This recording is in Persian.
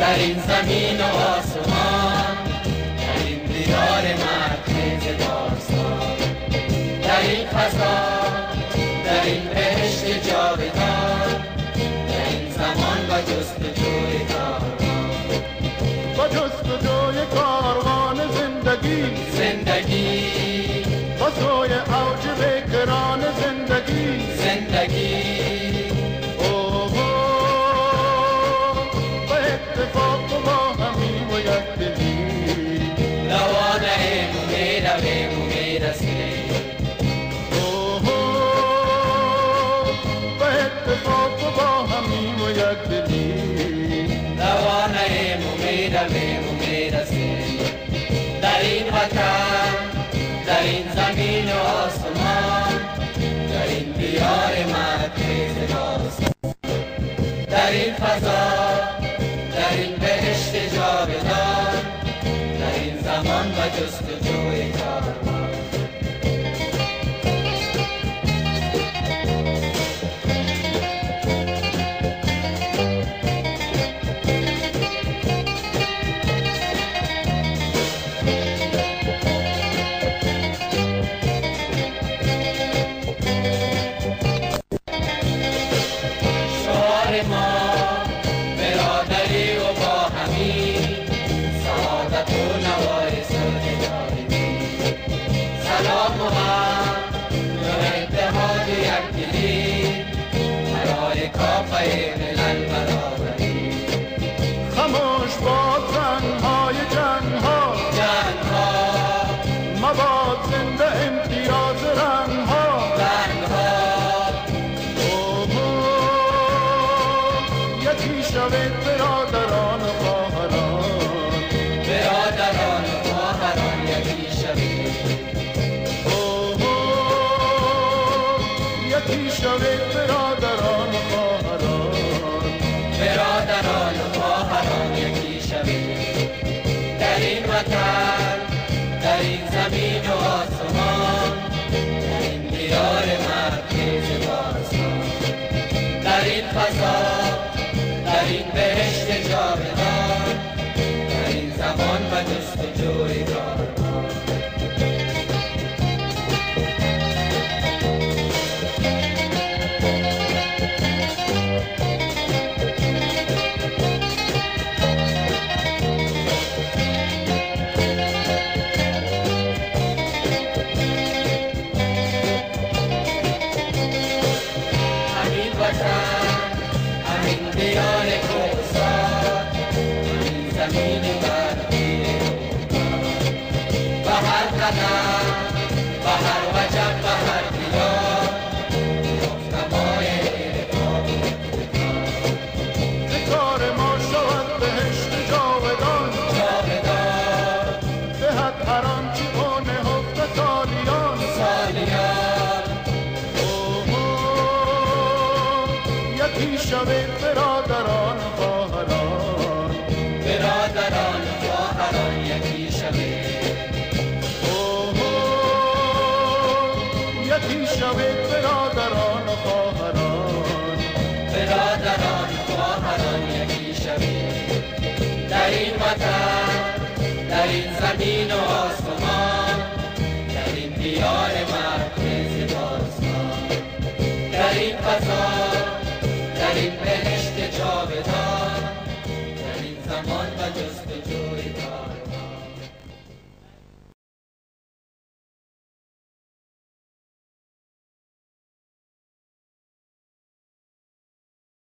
در این زمین و آسمان، در این دیار مرکز داستان، در این فضا، در این بهشت جاودان، در این زمان و جستجوی کاروان، با جستجوی کاروان زندگی با سوی اوج بکران زندگی با اتفاق و با همین و یک دلی روانه مو میرسیم با اتفاق و با همین و یک دلی روانه مو میرسیم در این وطن، در این زمین و آسمان، در این دیار مرکز داستان، در این فضا، در این بهشت جاودان، در این زمان و جستجوی کاروان. خاموش باد زنهای جنها مباد زنده امتیاز رنگها یکی شوید برادران و خواهران یکی شوید یکی شوید برادران و خواهران یکی شوید در این وطن، در این زمین و آسمان، در این دیار مرکز داستان، در این فضا، در این بهشت جاودان، در این زمان و جستجوی کاروان. همین دیار کوهسار، همین زمین برفی و هر قدم و هر وجب و هر دیار گفتمای کار ما شود بهشت جاودان به حد هر آنچه کنه حفظ سالیان یکی شوید برادران و خواهران یکی شوید یکی شوید برادران و خواهران یکی شوید در این وطن، در این زمین و آسمان، در این دیار مرکز داستان، در این فضا، در این بهشت جاودان، در این زمان و جستجوی